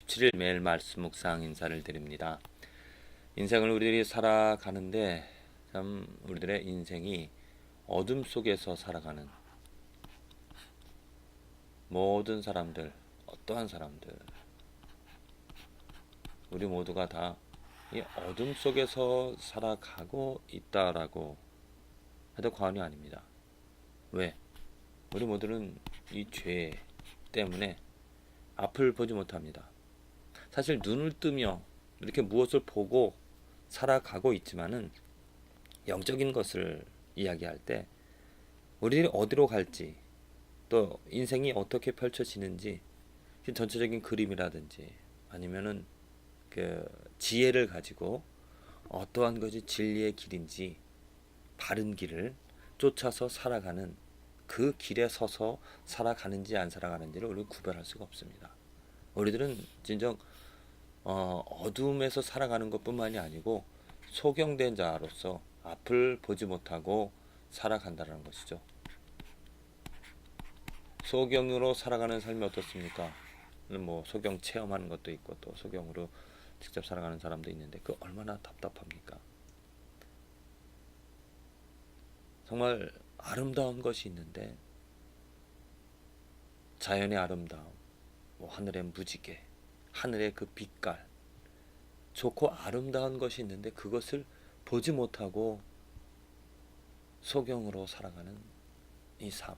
17일 매일 말씀 묵상 인사를 드립니다. 인생을 우리들이 살아가는데 참 우리들의 인생이 어둠 속에서 살아가는 모든 사람들, 어떠한 사람들, 우리 모두가 다 이 어둠 속에서 살아가고 있다라고 해도 과언이 아닙니다. 왜? 우리 모두는 이 죄 때문에 앞을 보지 못합니다. 사실 눈을 뜨며 이렇게 무엇을 보고 살아가고 있지만은 영적인 것을 이야기할 때 우리들이 어디로 갈지 또 인생이 어떻게 펼쳐지는지 전체적인 그림이라든지 아니면은 그 지혜를 가지고 어떠한 것이 진리의 길인지 바른 길을 쫓아서 살아가는 그 길에 서서 살아가는지 안 살아가는지를 우리는 구별할 수가 없습니다. 우리들은 진정 어둠에서 살아가는 것뿐만이 아니고 소경된 자로서 앞을 보지 못하고 살아간다는 것이죠. 소경으로 살아가는 삶이 어떻습니까? 뭐 소경 체험하는 것도 있고 또 소경으로 직접 살아가는 사람도 있는데 그 얼마나 답답합니까? 정말 아름다운 것이 있는데 자연의 아름다움, 뭐 하늘의 무지개, 하늘의 그 빛깔, 좋고 아름다운 것이 있는데 그것을 보지 못하고 소경으로 살아가는 이 삶.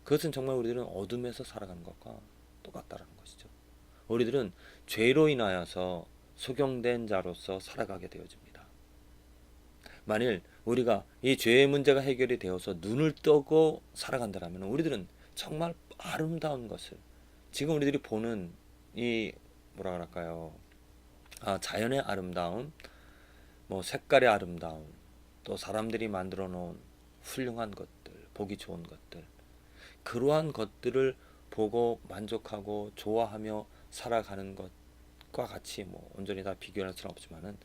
그것은 정말 우리들은 어둠에서 살아가는 것과 똑같다라는 것이죠. 우리들은 죄로 인하여서 소경된 자로서 살아가게 되어집니다. 만일 우리가 이 죄의 문제가 해결이 되어서 눈을 뜨고 살아간다면 우리들은 정말 아름다운 것을 지금 우리들이 보는 이 뭐라 그럴까요? 자연의 아름다움, 뭐 색깔의 아름다움, 또 사람들이 만들어 놓은 훌륭한 것들, 보기 좋은 것들, 그러한 것들을 보고 만족하고 좋아하며 살아가는 것과 같이 뭐 온전히 다 비교할 수는 없지만은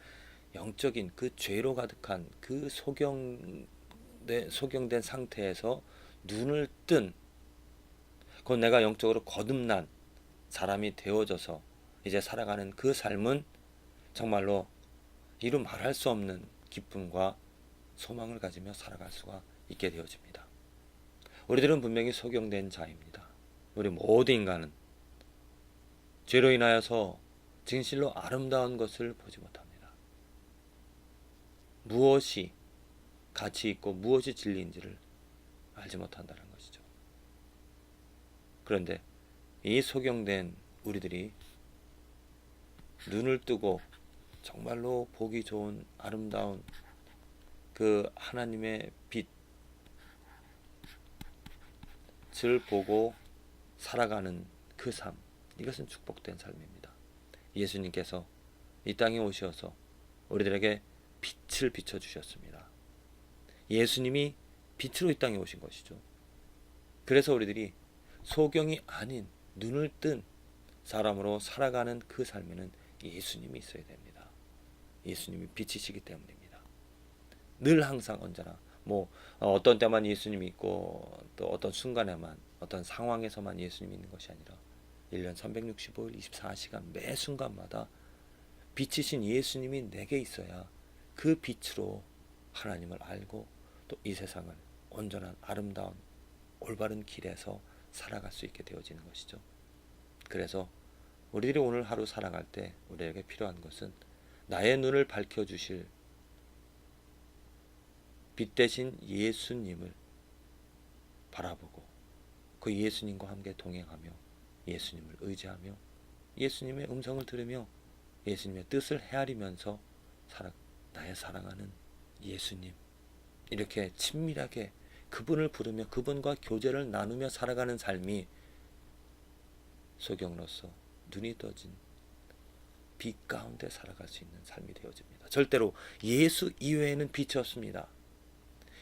영적인 그 죄로 가득한 그 소경된 상태에서 눈을 뜬, 곧 내가 영적으로 거듭난 사람이 되어져서 이제 살아가는 그 삶은 정말로 이루 말할 수 없는 기쁨과 소망을 가지며 살아갈 수가 있게 되어집니다. 우리들은 분명히 소경된 자입니다. 우리 모든 인간은 죄로 인하여서 진실로 아름다운 것을 보지 못합니다. 무엇이 가치 있고 무엇이 진리인지를 알지 못한다는 것이죠. 그런데 이 소경된 우리들이 눈을 뜨고 정말로 보기 좋은 아름다운 그 하나님의 빛을 보고 살아가는 그 삶, 이것은 축복된 삶입니다. 예수님께서 이 땅에 오셔서 우리들에게 빛을 비춰주셨습니다. 예수님이 빛으로 이 땅에 오신 것이죠. 그래서 우리들이 소경이 아닌 눈을 뜬 사람으로 살아가는 그 삶에는 예수님이 있어야 됩니다. 예수님이 빛이시기 때문입니다. 늘 항상 언제나 뭐 어떤 때만 예수님이 있고 또 어떤 순간에만 어떤 상황에서만 예수님이 있는 것이 아니라 1년 365일 24시간 매 순간마다 빛이신 예수님이 내게 있어야 그 빛으로 하나님을 알고 또 이 세상을 온전한 아름다운 올바른 길에서 살아갈 수 있게 되어지는 것이죠. 그래서 우리들이 오늘 하루 살아갈 때 우리에게 필요한 것은 나의 눈을 밝혀주실 빛 대신 예수님을 바라보고 그 예수님과 함께 동행하며 예수님을 의지하며 예수님의 음성을 들으며 예수님의 뜻을 헤아리면서 나의 사랑하는 예수님, 이렇게 친밀하게 그분을 부르며 그분과 교제를 나누며 살아가는 삶이 소경으로서 눈이 떠진 빛 가운데 살아갈 수 있는 삶이 되어집니다. 절대로 예수 이외에는 빛이 없습니다.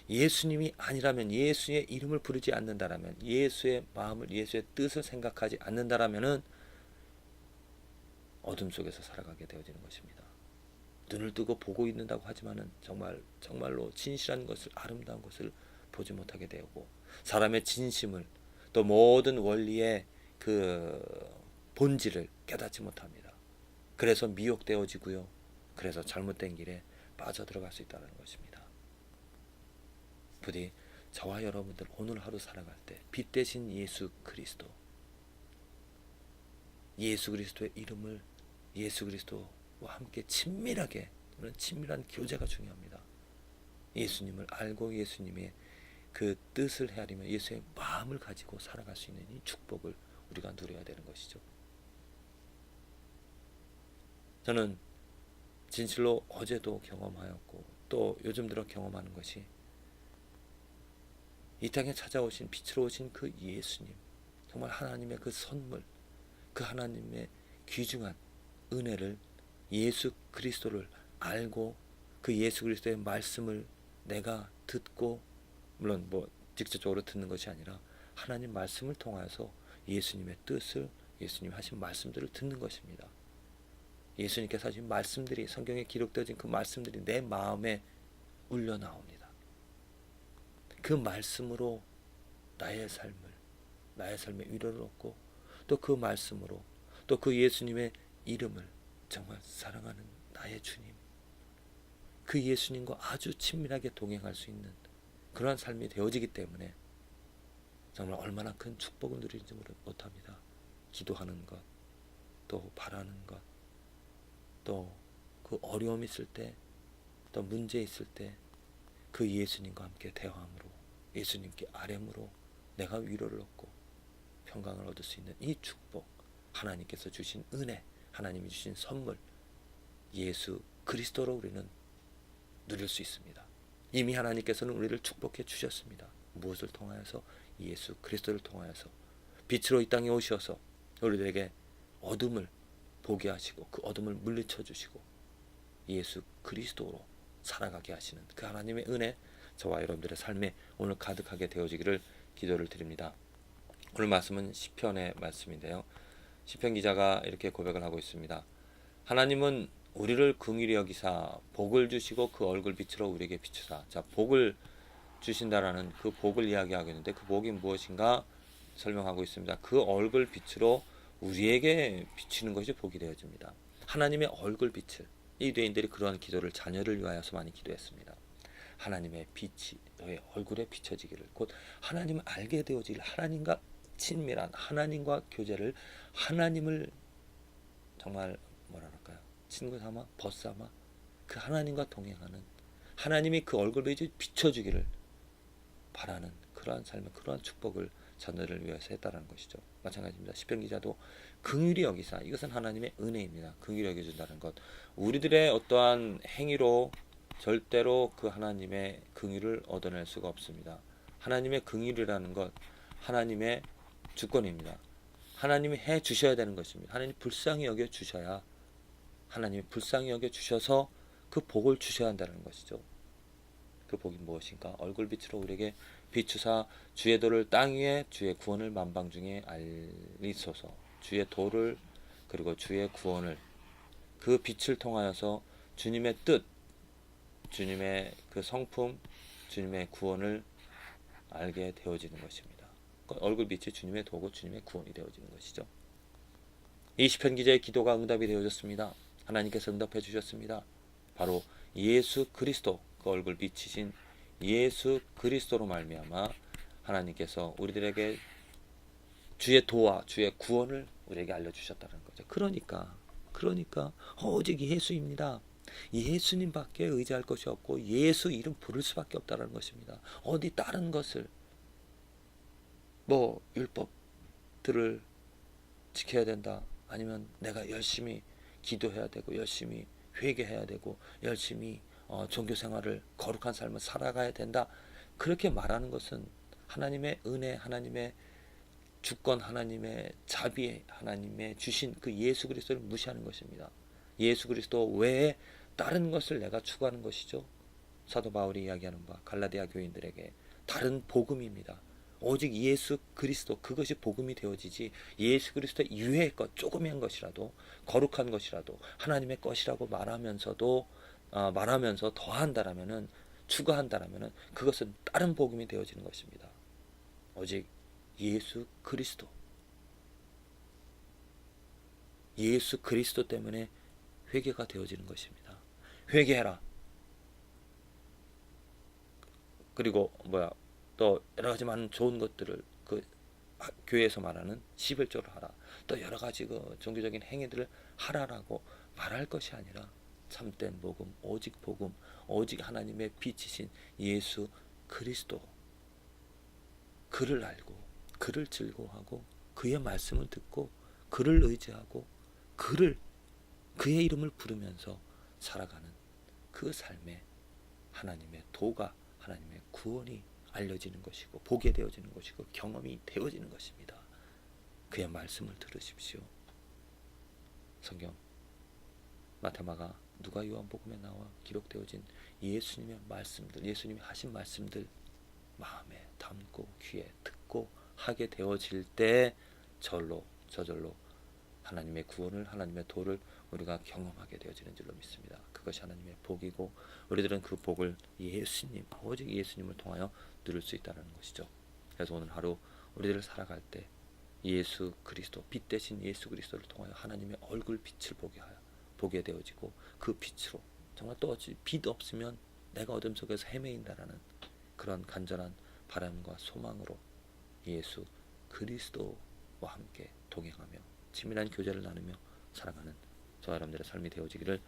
예수님이 아니라면, 예수의 이름을 부르지 않는다라면, 예수의 마음을, 예수의 뜻을 생각하지 않는다라면은 어둠 속에서 살아가게 되어지는 것입니다. 눈을 뜨고 보고 있는다고 하지만은 정말로 진실한 것을, 아름다운 것을 보지 못하게 되고, 사람의 진심을 또 모든 원리의 그 본질을 깨닫지 못합니다. 그래서 미혹되어지고요. 그래서 잘못된 길에 빠져들어갈 수 있다는 것입니다. 부디 저와 여러분들 오늘 하루 살아갈 때 빛 대신 예수 그리스도, 예수 그리스도의 이름을, 예수 그리스도와 함께 친밀하게, 친밀한 교제가 중요합니다. 예수님을 알고 예수님의 그 뜻을 헤아리며 예수의 마음을 가지고 살아갈 수 있는 이 축복을 우리가 누려야 되는 것이죠. 저는 진실로 어제도 경험하였고 또 요즘 들어 경험하는 것이 이 땅에 찾아오신 빛으로 오신 그 예수님, 정말 하나님의 그 선물, 그 하나님의 귀중한 은혜를, 예수 그리스도를 알고 그 예수 그리스도의 말씀을 내가 듣고, 물론 직접적으로 듣는 것이 아니라 하나님 말씀을 통하여서 예수님의 뜻을, 예수님 하신 말씀들을 듣는 것입니다. 예수님께서 하신 말씀들이, 성경에 기록되어진 그 말씀들이 내 마음에 울려 나옵니다. 그 말씀으로 나의 삶의 위로를 얻고, 또 그 말씀으로 또 그 예수님의 이름을 정말 사랑하는 나의 주님, 그 예수님과 아주 친밀하게 동행할 수 있는 그러한 삶이 되어지기 때문에 정말 얼마나 큰 축복을 누리는지 못합니다. 기도하는 것, 또 바라는 것, 또 그 어려움 있을 때, 또 문제 있을 때 그 예수님과 함께 대화함으로, 예수님께 아뢰므로 내가 위로를 얻고 평강을 얻을 수 있는 이 축복, 하나님께서 주신 은혜, 하나님이 주신 선물, 예수 그리스도로 우리는 누릴 수 있습니다. 이미 하나님께서는 우리를 축복해 주셨습니다. 무엇을 통하여서? 예수 그리스도를 통하여서 빛으로 이 땅에 오셔서 우리들에게 어둠을 보게 하시고 그 어둠을 물리쳐 주시고 예수 그리스도로 살아가게 하시는 그 하나님의 은혜, 저와 여러분들의 삶에 오늘 가득하게 되어지기를 기도를 드립니다. 오늘 말씀은 시편의 말씀인데요. 시편 기자가 이렇게 고백을 하고 있습니다. 하나님은 우리를 긍휼히 여기사 복을 주시고 그 얼굴 빛으로 우리에게 비추사. 자, 복을 주신다라는 그 복을 이야기하겠는데 그 복이 무엇인가 설명하고 있습니다. 그 얼굴 빛으로 우리에게 비추는 것이 복이 되어집니다. 하나님의 얼굴 빛을, 이 유대인들이 그러한 기도를 자녀를 위하여서 많이 기도했습니다. 하나님의 빛이 너의 얼굴에 비춰지기를, 곧 하나님을 알게 되어지기를, 하나님과 친밀한, 하나님과 교제를, 하나님을 정말 뭐랄까요, 친구 삼아, 벗삼아 그 하나님과 동행하는, 하나님이 그 얼굴에 비춰주기를 바라는 그러한 삶의, 그러한 축복을 자녀를 위해서 했다는 것이죠. 마찬가지입니다. 시편 기자도 긍휼히 여기사, 이것은 하나님의 은혜입니다. 긍휼히 여겨준다는 것, 우리들의 어떠한 행위로 절대로 그 하나님의 긍휼을 얻어낼 수가 없습니다. 하나님의 긍휼이라는 것, 하나님의 주권입니다. 하나님이 해 주셔야 되는 것입니다. 하나님 불쌍히 여겨 주셔야, 하나님이 불쌍히 여겨 주셔서 그 복을 주셔야 한다는 것이죠. 그 복이 무엇인가? 얼굴빛으로 우리에게 비추사 주의 도를 땅 위에, 주의 구원을 만방 중에 알리소서. 주의 도를, 그리고 주의 구원을, 그 빛을 통하여서 주님의 뜻, 주님의 그 성품, 주님의 구원을 알게 되어지는 것입니다. 얼굴빛이 주님의 도고 주님의 구원이 되어지는 것이죠. 이 시편 기자의 기도가 응답이 되어졌습니다. 하나님께서 응답해 주셨습니다. 바로 예수 그리스도, 그 얼굴 빛이신 예수 그리스도로 말미암아 하나님께서 우리들에게 주의 도와 주의 구원을 우리에게 알려주셨다는 거죠. 그러니까 오직 예수입니다. 예수님밖에 의지할 것이 없고 예수 이름 부를 수밖에 없다는 것입니다. 어디 다른 것을, 율법들을 지켜야 된다, 아니면 내가 열심히 기도해야 되고 열심히 회개해야 되고 열심히 종교 생활을, 거룩한 삶을 살아가야 된다, 그렇게 말하는 것은 하나님의 은혜, 하나님의 주권, 하나님의 자비, 하나님의 주신 그 예수 그리스도를 무시하는 것입니다. 예수 그리스도 외에 다른 것을 내가 추구하는 것이죠. 사도 바울이 이야기하는 바 갈라디아 교인들에게 다른 복음입니다. 오직 예수 그리스도, 그것이 복음이 되어지지, 예수 그리스도 이외의 것, 조그만 것이라도, 거룩한 것이라도 하나님의 것이라고 말하면서 더한다라면은, 추가한다라면은 그것은 다른 복음이 되어지는 것입니다. 오직 예수 그리스도, 예수 그리스도 때문에 회개가 되어지는 것입니다. 회개해라. 그리고 또 여러 가지 많은 좋은 것들을 그 교회에서 말하는 11조를 하라. 또 여러 가지 그 종교적인 행위들을 하라라고 말할 것이 아니라 참된 복음, 오직 하나님의 빛이신 예수 그리스도, 그를 알고 그를 즐거워하고 그의 말씀을 듣고 그를 의지하고 그의 이름을 부르면서 살아가는 그 삶에 하나님의 도가, 하나님의 구원이 알려지는 것이고 보게 되어지는 것이고 경험이 되어지는 것입니다. 그의 말씀을 들으십시오. 성경 마태마가 누가 요한복음에 나와 기록되어진 예수님의 말씀들, 예수님이 하신 말씀들 마음에 담고 귀에 듣고 하게 되어질 때 저절로 하나님의 구원을, 하나님의 도를 우리가 경험하게 되어지는 줄로 믿습니다. 그것이 하나님의 복이고 우리들은 그 복을 오직 예수님을 통하여 누릴 수 있다는 것이죠. 그래서 오늘 하루 우리들을 살아갈 때 예수 그리스도, 빛 대신 예수 그리스도를 통하여 하나님의 얼굴 빛을 보게 되어지고 그 빛으로 정말 또 빛 없으면 내가 어둠 속에서 헤매인다라는 그런 간절한 바람과 소망으로 예수 그리스도와 함께 동행하며 친밀한 교제를 나누며 살아가는 저와 여러분들의 삶이 되어지기를